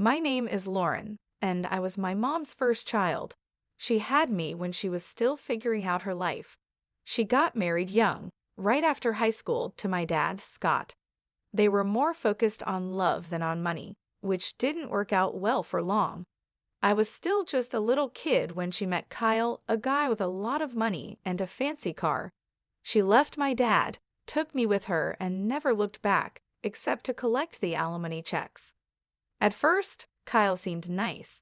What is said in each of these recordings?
My name is Lauren, and I was my mom's first child. She had me when she was still figuring out her life. She got married young, right after high school, to my dad, Scott. They were more focused on love than on money, which didn't work out well for long. I was still just a little kid when she met Kyle, a guy with a lot of money and a fancy car. She left my dad, took me with her, and never looked back, except to collect the alimony checks. At first, Kyle seemed nice.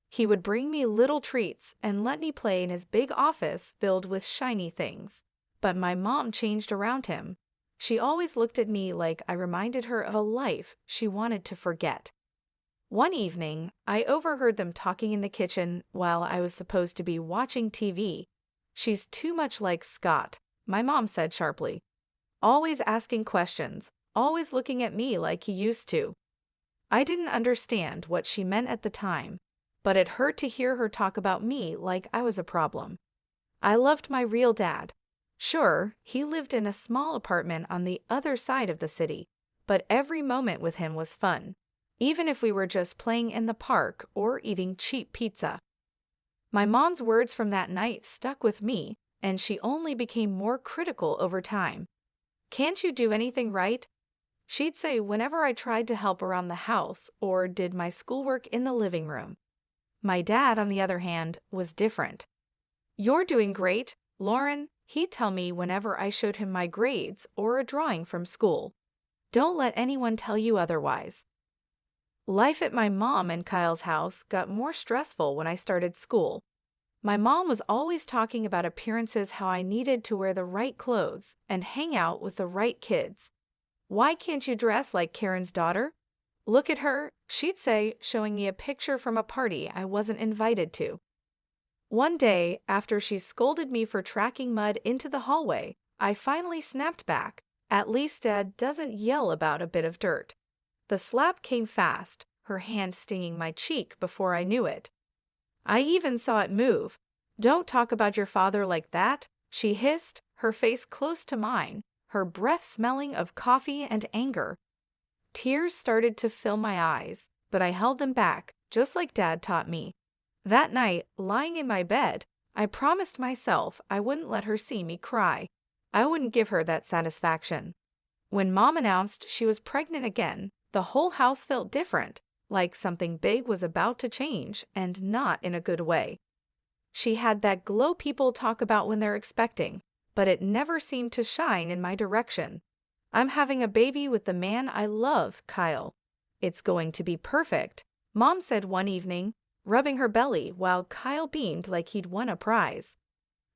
He would bring me little treats and let me play in his big office filled with shiny things. But my mom changed around him. She always looked at me like I reminded her of a life she wanted to forget. One evening, I overheard them talking in the kitchen while I was supposed to be watching TV. "She's too much like Scott," my mom said sharply. "Always asking questions, always looking at me like he used to." I didn't understand what she meant at the time, but it hurt to hear her talk about me like I was a problem. I loved my real dad. Sure, he lived in a small apartment on the other side of the city, but every moment with him was fun, even if we were just playing in the park or eating cheap pizza. My mom's words from that night stuck with me, and she only became more critical over time. "Can't you do anything right?" she'd say whenever I tried to help around the house or did my schoolwork in the living room. My dad, on the other hand, was different. "You're doing great, Lauren," he'd tell me whenever I showed him my grades or a drawing from school. "Don't let anyone tell you otherwise." Life at my mom and Kyle's house got more stressful when I started school. My mom was always talking about appearances, how I needed to wear the right clothes and hang out with the right kids. "Why can't you dress like Karen's daughter? Look at her," she'd say, showing me a picture from a party I wasn't invited to. One day, after she scolded me for tracking mud into the hallway, I finally snapped back. "At least Dad doesn't yell about a bit of dirt." The slap came fast, her hand stinging my cheek before I knew it. I even saw it move. "Don't talk about your father like that," she hissed, her face close to mine, her breath smelling of coffee and anger. Tears started to fill my eyes, but I held them back, just like Dad taught me. That night, lying in my bed, I promised myself I wouldn't let her see me cry. I wouldn't give her that satisfaction. When Mom announced she was pregnant again, the whole house felt different, like something big was about to change, and not in a good way. She had that glow people talk about when they're expecting, but it never seemed to shine in my direction. "I'm having a baby with the man I love, Kyle. It's going to be perfect," Mom said one evening, rubbing her belly while Kyle beamed like he'd won a prize.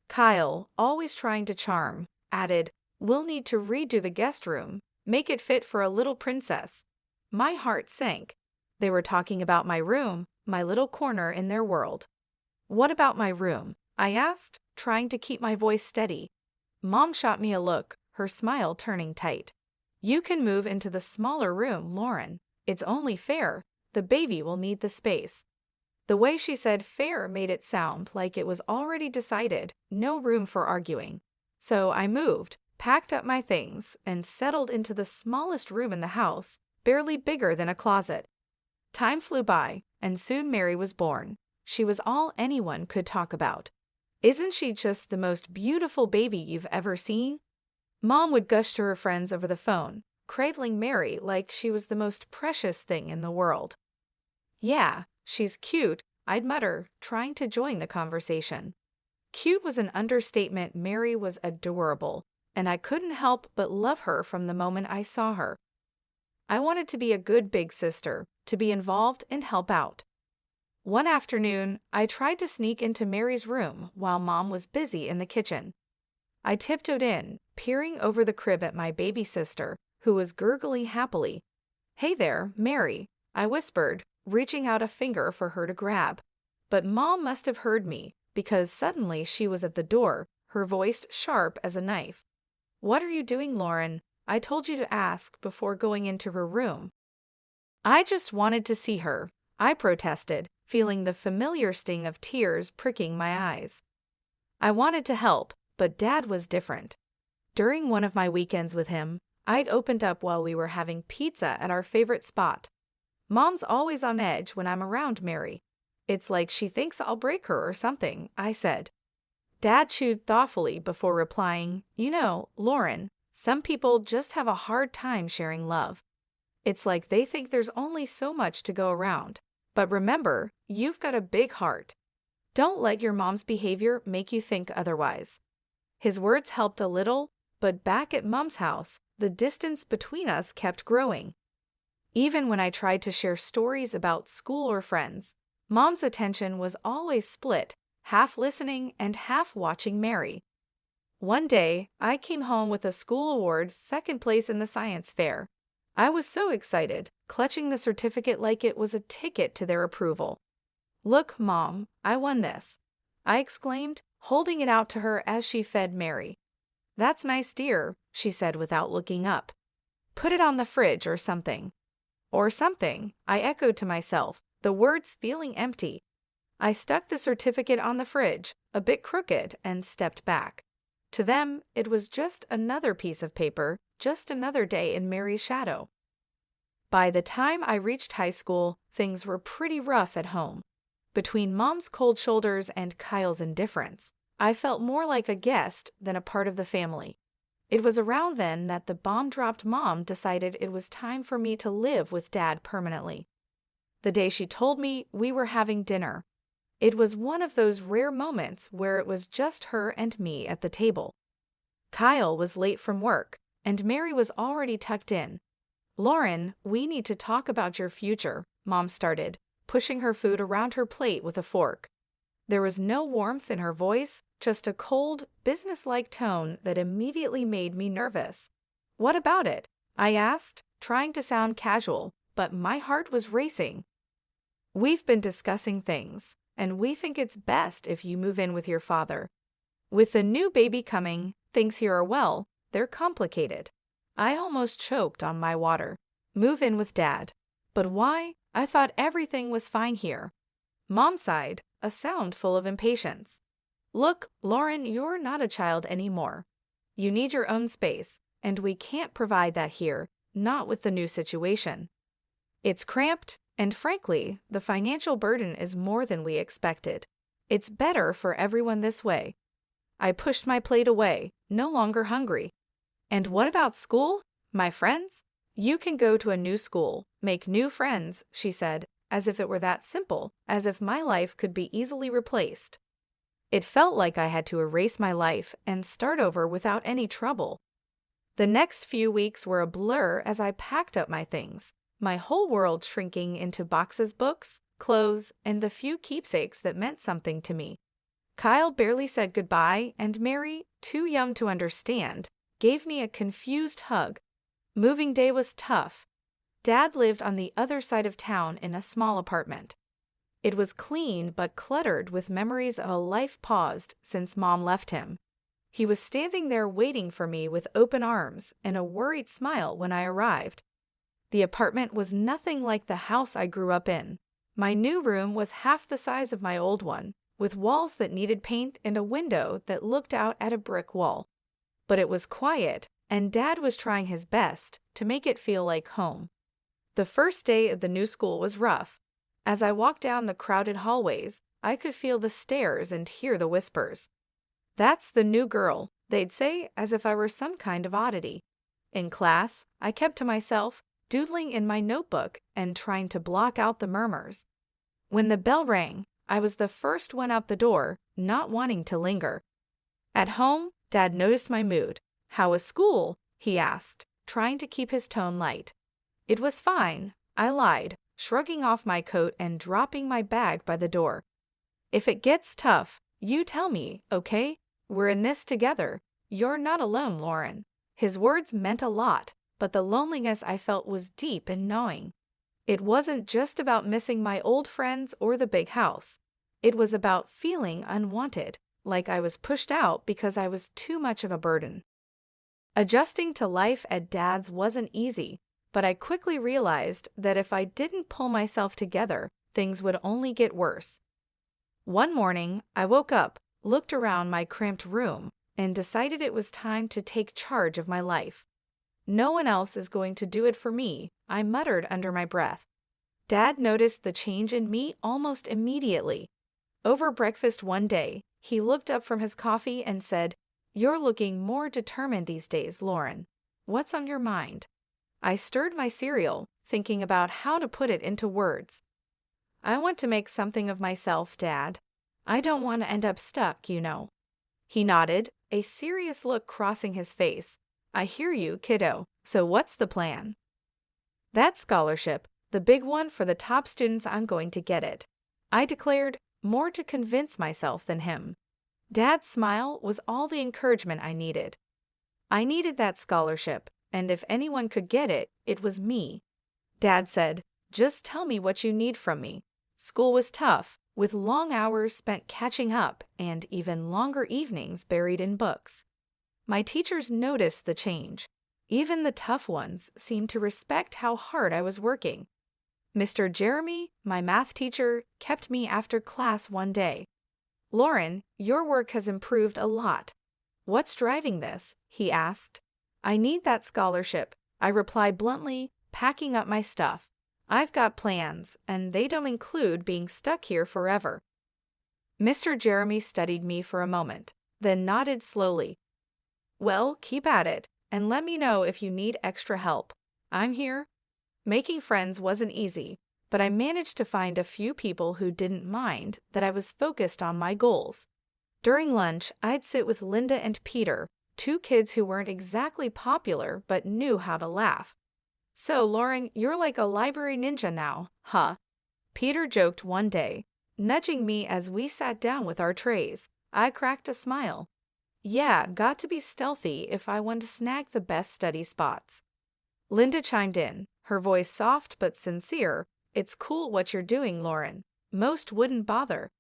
Kyle, always trying to charm, added, "We'll need to redo the guest room, make it fit for a little princess." My heart sank. They were talking about my room, my little corner in their world. "What about my room?" I asked, trying to keep my voice steady. Mom shot me a look, her smile turning tight. "You can move into the smaller room, Lauren. It's only fair. The baby will need the space." The way she said fair made it sound like it was already decided, no room for arguing. So I moved, packed up my things, and settled into the smallest room in the house, barely bigger than a closet. Time flew by, and soon Mary was born. She was all anyone could talk about. "Isn't she just the most beautiful baby you've ever seen?" Mom would gush to her friends over the phone, cradling Mary like she was the most precious thing in the world. "Yeah, she's cute," I'd mutter, trying to join the conversation. Cute was an understatement. Mary was adorable, and I couldn't help but love her from the moment I saw her. I wanted to be a good big sister, to be involved and help out. One afternoon, I tried to sneak into Mary's room while Mom was busy in the kitchen. I tiptoed in, peering over the crib at my baby sister, who was gurgling happily. "Hey there, Mary," I whispered, reaching out a finger for her to grab. But Mom must have heard me, because suddenly she was at the door, her voice sharp as a knife. "What are you doing, Lauren? I told you to ask before going into her room." "I just wanted to see her," I protested, feeling the familiar sting of tears pricking my eyes. I wanted to help, but Dad was different. During one of my weekends with him, I'd opened up while we were having pizza at our favorite spot. Mom's always on edge when I'm around Mary. It's like she thinks I'll break her or something, I said. Dad chewed thoughtfully before replying, You know, Lauren, some people just have a hard time sharing love. It's like they think there's only so much to go around. But remember, you've got a big heart. Don't let your mom's behavior make you think otherwise. His words helped a little, but back at Mom's house, the distance between us kept growing. Even when I tried to share stories about school or friends, Mom's attention was always split, half listening and half watching Mary. One day, I came home with a school award, second place in the science fair. I was so excited, clutching the certificate like it was a ticket to their approval. Look, Mom, I won this, I exclaimed, holding it out to her as she fed Mary. That's nice, dear, she said without looking up. Put it on the fridge or something. Or something, I echoed to myself, the words feeling empty. I stuck the certificate on the fridge, a bit crooked, and stepped back. To them, it was just another piece of paper, just another day in Mary's shadow. By the time I reached high school, things were pretty rough at home. Between Mom's cold shoulders and Kyle's indifference, I felt more like a guest than a part of the family. It was around then that the bomb-dropped mom decided it was time for me to live with Dad permanently. The day she told me we were having dinner, it was one of those rare moments where it was just her and me at the table. Kyle was late from work, and Mary was already tucked in. Lauren, we need to talk about your future, Mom started, pushing her food around her plate with a fork. There was no warmth in her voice, just a cold, businesslike tone that immediately made me nervous. What about it? I asked, trying to sound casual, but my heart was racing. We've been discussing things, and we think it's best if you move in with your father. With the new baby coming, things here are, well, they're complicated. I almost choked on my water. Move in with Dad. But why? I thought everything was fine here. Mom sighed, a sound full of impatience. Look, Lauren, you're not a child anymore. You need your own space, and we can't provide that here, not with the new situation. It's cramped, and frankly, the financial burden is more than we expected. It's better for everyone this way. I pushed my plate away, no longer hungry. And what about school? My friends? You can go to a new school, make new friends, she said, as if it were that simple, as if my life could be easily replaced. It felt like I had to erase my life and start over without any trouble. The next few weeks were a blur as I packed up my things, my whole world shrinking into boxes, books, clothes, and the few keepsakes that meant something to me. Kyle barely said goodbye, and Mary, too young to understand, gave me a confused hug. Moving day was tough. Dad lived on the other side of town in a small apartment. It was clean but cluttered with memories of a life paused since Mom left him. He was standing there waiting for me with open arms and a worried smile when I arrived. The apartment was nothing like the house I grew up in. My new room was half the size of my old one, with walls that needed paint and a window that looked out at a brick wall. But it was quiet, and Dad was trying his best to make it feel like home. The first day of the new school was rough. As I walked down the crowded hallways, I could feel the stares and hear the whispers. That's the new girl, they'd say, as if I were some kind of oddity. In class, I kept to myself, doodling in my notebook and trying to block out the murmurs. When the bell rang, I was the first one out the door, not wanting to linger. At home, Dad noticed my mood. How was school? He asked, trying to keep his tone light. It was fine, I lied, shrugging off my coat and dropping my bag by the door. If it gets tough, you tell me, okay? We're in this together. You're not alone, Lauren. His words meant a lot, but the loneliness I felt was deep and gnawing. It wasn't just about missing my old friends or the big house. It was about feeling unwanted, like I was pushed out because I was too much of a burden. Adjusting to life at Dad's wasn't easy, but I quickly realized that if I didn't pull myself together, things would only get worse. One morning, I woke up, looked around my cramped room, and decided it was time to take charge of my life. No one else is going to do it for me, I muttered under my breath. Dad noticed the change in me almost immediately. Over breakfast one day, he looked up from his coffee and said, "You're looking more determined these days, Lauren. What's on your mind?" I stirred my cereal, thinking about how to put it into words. "I want to make something of myself, Dad. I don't want to end up stuck, you know." He nodded, a serious look crossing his face. "I hear you, kiddo. So what's the plan?" "That scholarship, the big one for the top students, I'm going to get it," I declared, more to convince myself than him. Dad's smile was all the encouragement I needed. I needed that scholarship, and if anyone could get it, it was me. Dad said, "Just tell me what you need from me." School was tough, with long hours spent catching up and even longer evenings buried in books. My teachers noticed the change. Even the tough ones seemed to respect how hard I was working. Mr. Jeremy, my math teacher, kept me after class one day. "Lauren, your work has improved a lot. What's driving this?" he asked. "I need that scholarship," I replied bluntly, packing up my stuff. "I've got plans, and they don't include being stuck here forever." Mr. Jeremy studied me for a moment, then nodded slowly. "Well, keep at it, and let me know if you need extra help. I'm here." Making friends wasn't easy, but I managed to find a few people who didn't mind that I was focused on my goals. During lunch, I'd sit with Linda and Peter, two kids who weren't exactly popular but knew how to laugh. "So, Lauren, you're like a library ninja now, huh?" Peter joked one day, nudging me as we sat down with our trays. I cracked a smile. "Yeah, got to be stealthy if I want to snag the best study spots." Linda chimed in, her voice soft but sincere. "It's cool what you're doing, Lauren. Most wouldn't bother."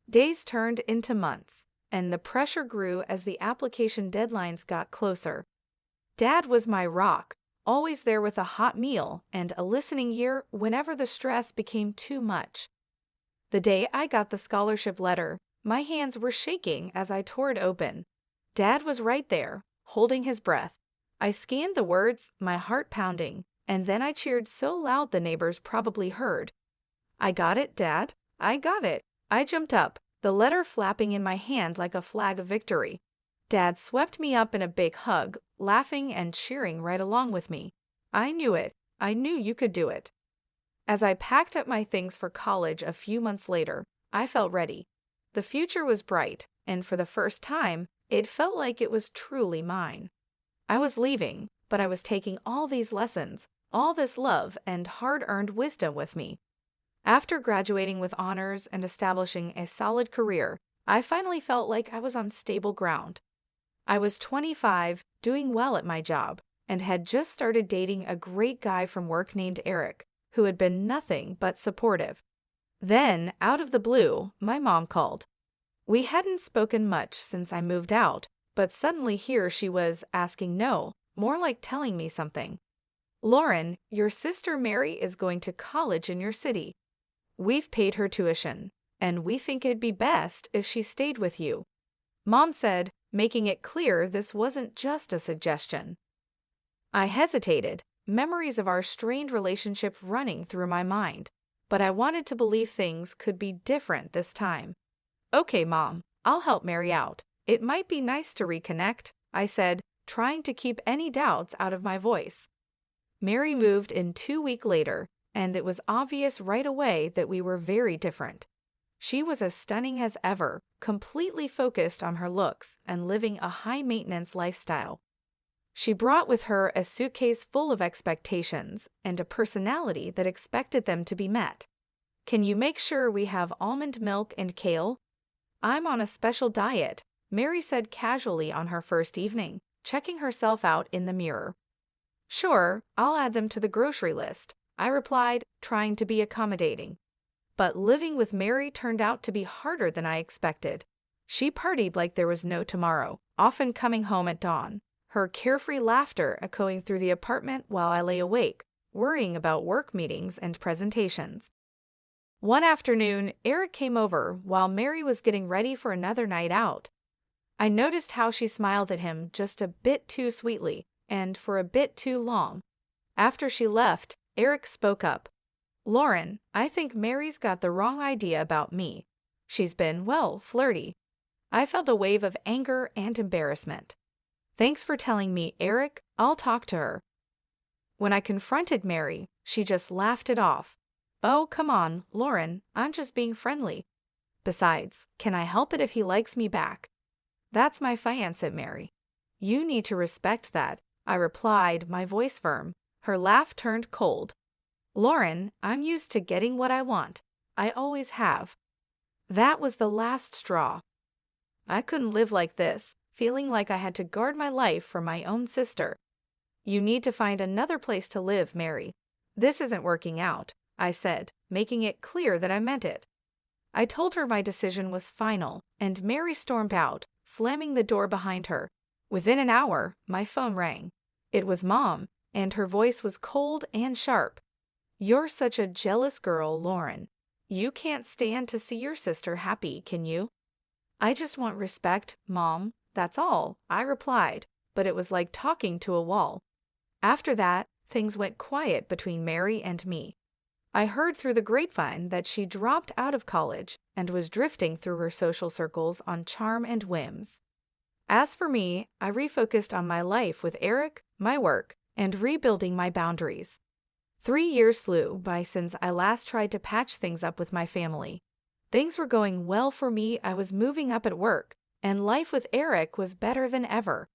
Days turned into months, and the pressure grew as the application deadlines got closer. Dad was my rock, always there with a hot meal and a listening ear whenever the stress became too much. The day I got the scholarship letter, my hands were shaking as I tore it open. Dad was right there, holding his breath. I scanned the words, my heart pounding, and then I cheered so loud the neighbors probably heard. "I got it, Dad. I got it." I jumped up, the letter flapping in my hand like a flag of victory. Dad swept me up in a big hug, laughing and cheering right along with me. "I knew it. I knew you could do it." As I packed up my things for college a few months later, I felt ready. The future was bright, and for the first time, it felt like it was truly mine. I was leaving, but I was taking all these lessons, all this love and hard-earned wisdom with me. After graduating with honors and establishing a solid career, I finally felt like I was on stable ground. I was 25, doing well at my job, and had just started dating a great guy from work named Eric, who had been nothing but supportive. Then, out of the blue, my mom called. We hadn't spoken much since I moved out, but suddenly here she was asking more like telling me something. "Lauren, your sister Mary is going to college in your city. We've paid her tuition, and we think it'd be best if she stayed with you," Mom said, making it clear this wasn't just a suggestion. I hesitated, memories of our strained relationship running through my mind, but I wanted to believe things could be different this time. "Okay, Mom, I'll help Mary out. It might be nice to reconnect," I said, trying to keep any doubts out of my voice. Mary moved in 2 weeks later, and it was obvious right away that we were very different. She was as stunning as ever, completely focused on her looks and living a high-maintenance lifestyle. She brought with her a suitcase full of expectations and a personality that expected them to be met. "Can you make sure we have almond milk and kale?" "I'm on a special diet," Mary said casually on her first evening, checking herself out in the mirror. "Sure, I'll add them to the grocery list," I replied, trying to be accommodating. But living with Mary turned out to be harder than I expected. She partied like there was no tomorrow, often coming home at dawn, her carefree laughter echoing through the apartment while I lay awake, worrying about work meetings and presentations. One afternoon, Eric came over while Mary was getting ready for another night out. I noticed how she smiled at him just a bit too sweetly and for a bit too long. After she left, Eric spoke up. Lauren, I think Mary's got the wrong idea about me. She's been, well, flirty. I felt a wave of anger and embarrassment. Thanks for telling me, Eric. I'll talk to her. When I confronted Mary, she just laughed it off. Oh, come on, Lauren, I'm just being friendly. Besides, can I help it if he likes me back? That's my fiancé, Mary. You need to respect that, I replied, my voice firm. Her laugh turned cold. Lauren, I'm used to getting what I want. I always have. That was the last straw. I couldn't live like this, feeling like I had to guard my life from my own sister. You need to find another place to live, Mary. This isn't working out, I said, making it clear that I meant it. I told her my decision was final, and Mary stormed out, slamming the door behind her. Within an hour, my phone rang. It was Mom, and her voice was cold and sharp. You're such a jealous girl, Lauren. You can't stand to see your sister happy, can you? I just want respect, Mom, that's all, I replied, but it was like talking to a wall. After that, things went quiet between Mary and me. I heard through the grapevine that she dropped out of college and was drifting through her social circles on charm and whims. As for me, I refocused on my life with Eric, my work, and rebuilding my boundaries. 3 years flew by since I last tried to patch things up with my family. Things were going well for me, I was moving up at work, and life with Eric was better than ever.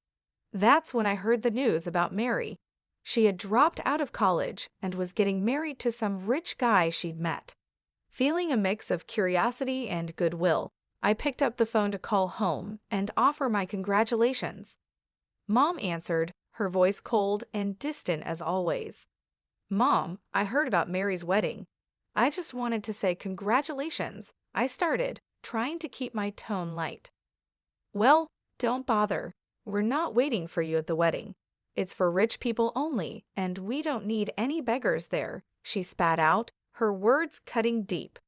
That's when I heard the news about Mary. She had dropped out of college and was getting married to some rich guy she'd met. Feeling a mix of curiosity and goodwill, I picked up the phone to call home and offer my congratulations. Mom answered, her voice cold and distant as always. Mom, I heard about Mary's wedding. I just wanted to say congratulations, I started, trying to keep my tone light. Well, don't bother. We're not waiting for you at the wedding. It's for rich people only, and we don't need any beggars there, she spat out, her words cutting deep.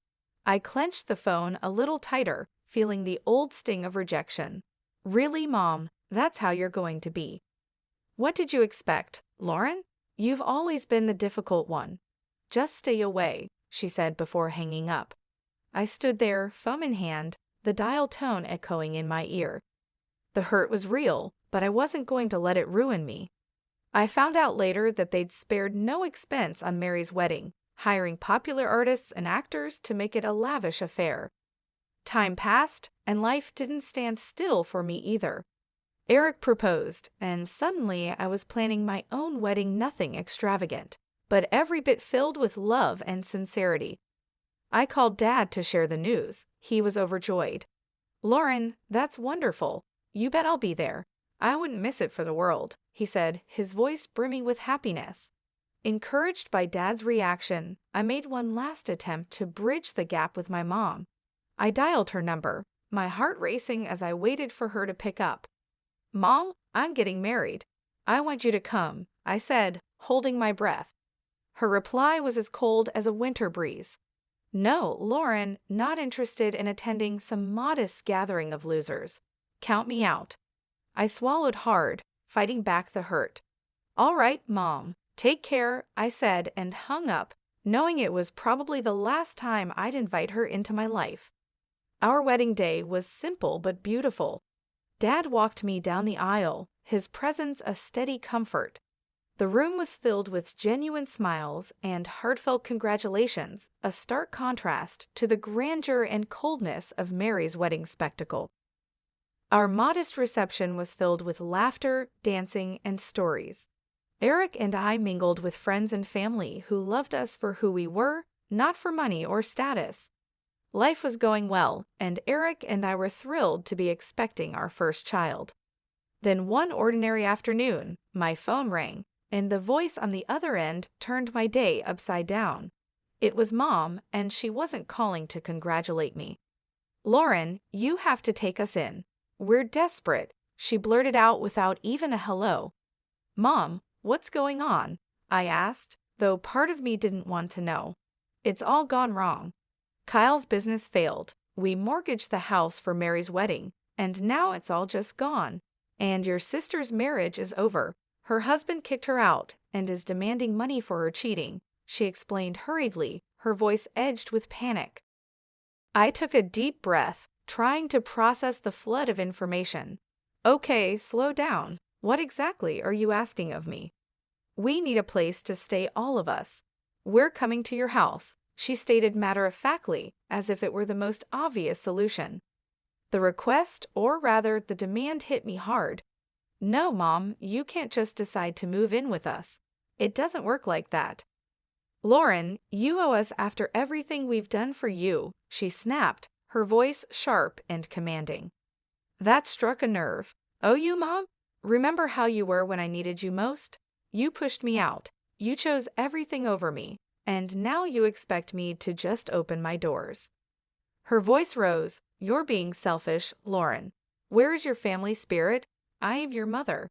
I clenched the phone a little tighter, feeling the old sting of rejection. Really, Mom, that's how you're going to be. What did you expect, Lauren? You've always been the difficult one. Just stay away, she said before hanging up. I stood there, phone in hand, the dial tone echoing in my ear. The hurt was real, but I wasn't going to let it ruin me. I found out later that they'd spared no expense on Mary's wedding, hiring popular artists and actors to make it a lavish affair. Time passed, and life didn't stand still for me either. Eric proposed, and suddenly I was planning my own wedding, nothing extravagant, but every bit filled with love and sincerity. I called Dad to share the news. He was overjoyed. Lauren, that's wonderful. You bet I'll be there. I wouldn't miss it for the world, he said, his voice brimming with happiness. Encouraged by Dad's reaction, I made one last attempt to bridge the gap with my mom. I dialed her number, my heart racing as I waited for her to pick up. Mom, I'm getting married. I want you to come, I said, holding my breath. Her reply was as cold as a winter breeze. No, Lauren, not interested in attending some modest gathering of losers. Count me out. I swallowed hard, fighting back the hurt. All right, Mom, take care, I said, and hung up, knowing it was probably the last time I'd invite her into my life. Our wedding day was simple but beautiful. Dad walked me down the aisle, his presence a steady comfort. The room was filled with genuine smiles and heartfelt congratulations, a stark contrast to the grandeur and coldness of Mary's wedding spectacle. Our modest reception was filled with laughter, dancing, and stories. Eric and I mingled with friends and family who loved us for who we were, not for money or status. Life was going well, and Eric and I were thrilled to be expecting our first child. Then one ordinary afternoon, my phone rang, and the voice on the other end turned my day upside down. It was Mom, and she wasn't calling to congratulate me. Lauren, you have to take us in. We're desperate, she blurted out without even a hello. Mom, what's going on? I asked, though part of me didn't want to know. It's all gone wrong. Kyle's business failed. We mortgaged the house for Mary's wedding, and now it's all just gone. And your sister's marriage is over. Her husband kicked her out and is demanding money for her cheating, she explained hurriedly, her voice edged with panic. I took a deep breath, trying to process the flood of information. Okay, slow down. What exactly are you asking of me? We need a place to stay, all of us. We're coming to your house, she stated matter-of-factly, as if it were the most obvious solution. The request, or rather the demand, hit me hard. No, Mom, you can't just decide to move in with us. It doesn't work like that. Lauren, you owe us after everything we've done for you, she snapped, her voice sharp and commanding. That struck a nerve. Oh, you, Mom? Remember how you were when I needed you most? You pushed me out. You chose everything over me. And now you expect me to just open my doors. Her voice rose. You're being selfish, Lauren. Where is your family spirit? I am your mother.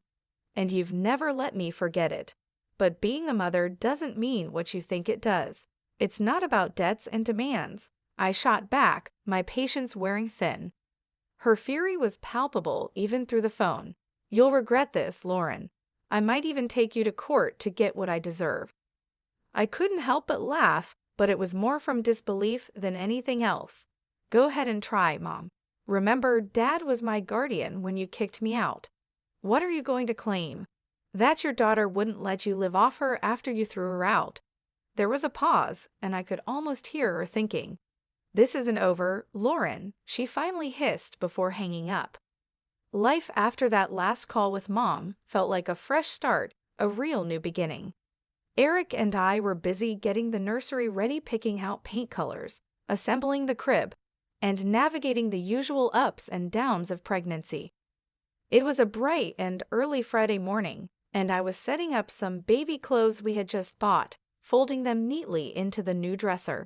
And you've never let me forget it. But being a mother doesn't mean what you think it does. It's not about debts and demands. I shot back, my patience wearing thin. Her fury was palpable even through the phone. You'll regret this, Lauren. I might even take you to court to get what I deserve. I couldn't help but laugh, but it was more from disbelief than anything else. Go ahead and try, Mom. Remember, Dad was my guardian when you kicked me out. What are you going to claim? That your daughter wouldn't let you live off her after you threw her out. There was a pause, and I could almost hear her thinking. This isn't over, Lauren, she finally hissed before hanging up. Life after that last call with Mom felt like a fresh start, a real new beginning. Eric and I were busy getting the nursery ready, picking out paint colors, assembling the crib, and navigating the usual ups and downs of pregnancy. It was a bright and early Friday morning, and I was setting up some baby clothes we had just bought, folding them neatly into the new dresser.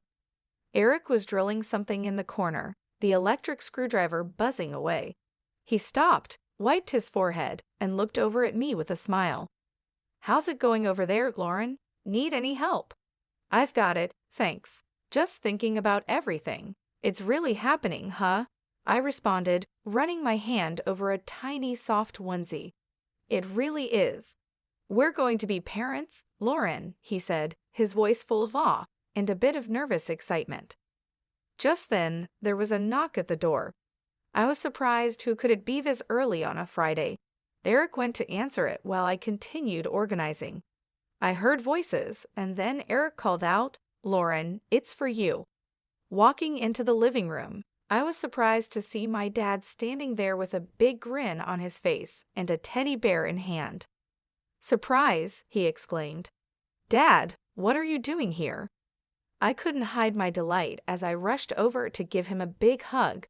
Eric was drilling something in the corner, the electric screwdriver buzzing away. He stopped, wiped his forehead, and looked over at me with a smile. How's it going over there, Lauren? Need any help? I've got it, thanks. Just thinking about everything. It's really happening, huh? I responded, running my hand over a tiny soft onesie. It really is. We're going to be parents, Lauren, he said, his voice full of awe and a bit of nervous excitement. Just then, there was a knock at the door. I was surprised. Who could it be this early on a Friday? Eric went to answer it while I continued organizing. I heard voices, and then Eric called out, Lauren, it's for you. Walking into the living room, I was surprised to see my dad standing there with a big grin on his face and a teddy bear in hand. Surprise, he exclaimed. Dad, what are you doing here? I couldn't hide my delight as I rushed over to give him a big hug.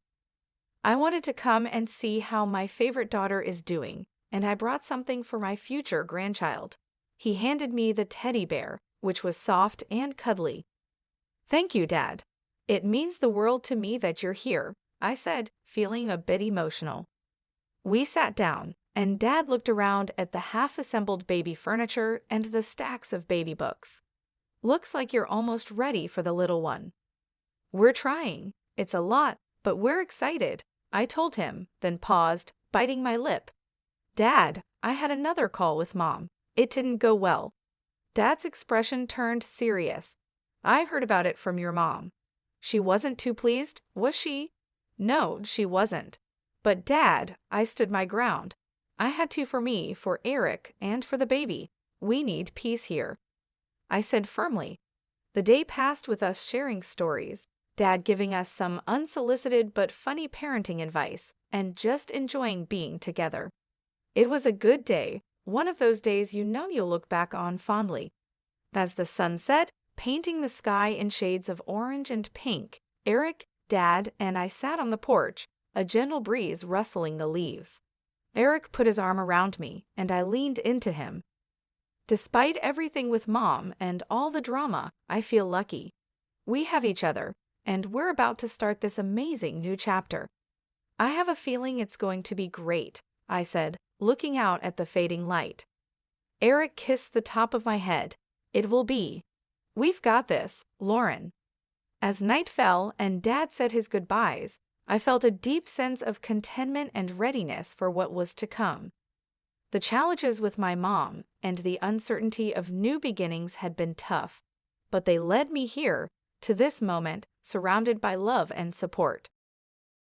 I wanted to come and see how my favorite daughter is doing, and I brought something for my future grandchild. He handed me the teddy bear, which was soft and cuddly. Thank you, Dad. It means the world to me that you're here, I said, feeling a bit emotional. We sat down, and Dad looked around at the half-assembled baby furniture and the stacks of baby books. Looks like you're almost ready for the little one. We're trying. It's a lot, but we're excited, I told him, then paused, biting my lip. Dad, I had another call with Mom. It didn't go well. Dad's expression turned serious. I heard about it from your mom. She wasn't too pleased, was she? No, she wasn't. But Dad, I stood my ground. I had to for me, for Eric, and for the baby. We need peace here, I said firmly. The day passed with us sharing stories, Dad giving us some unsolicited but funny parenting advice, and just enjoying being together. It was a good day, one of those days you know you'll look back on fondly. As the sun set, painting the sky in shades of orange and pink, Eric, Dad, and I sat on the porch, a gentle breeze rustling the leaves. Eric put his arm around me, and I leaned into him. Despite everything with Mom and all the drama, I feel lucky. We have each other, and we're about to start this amazing new chapter. I have a feeling it's going to be great, I said, looking out at the fading light. Eric kissed the top of my head. It will be. We've got this, Lauren. As night fell and Dad said his goodbyes, I felt a deep sense of contentment and readiness for what was to come. The challenges with my mom and the uncertainty of new beginnings had been tough, but they led me here, to this moment, surrounded by love and support.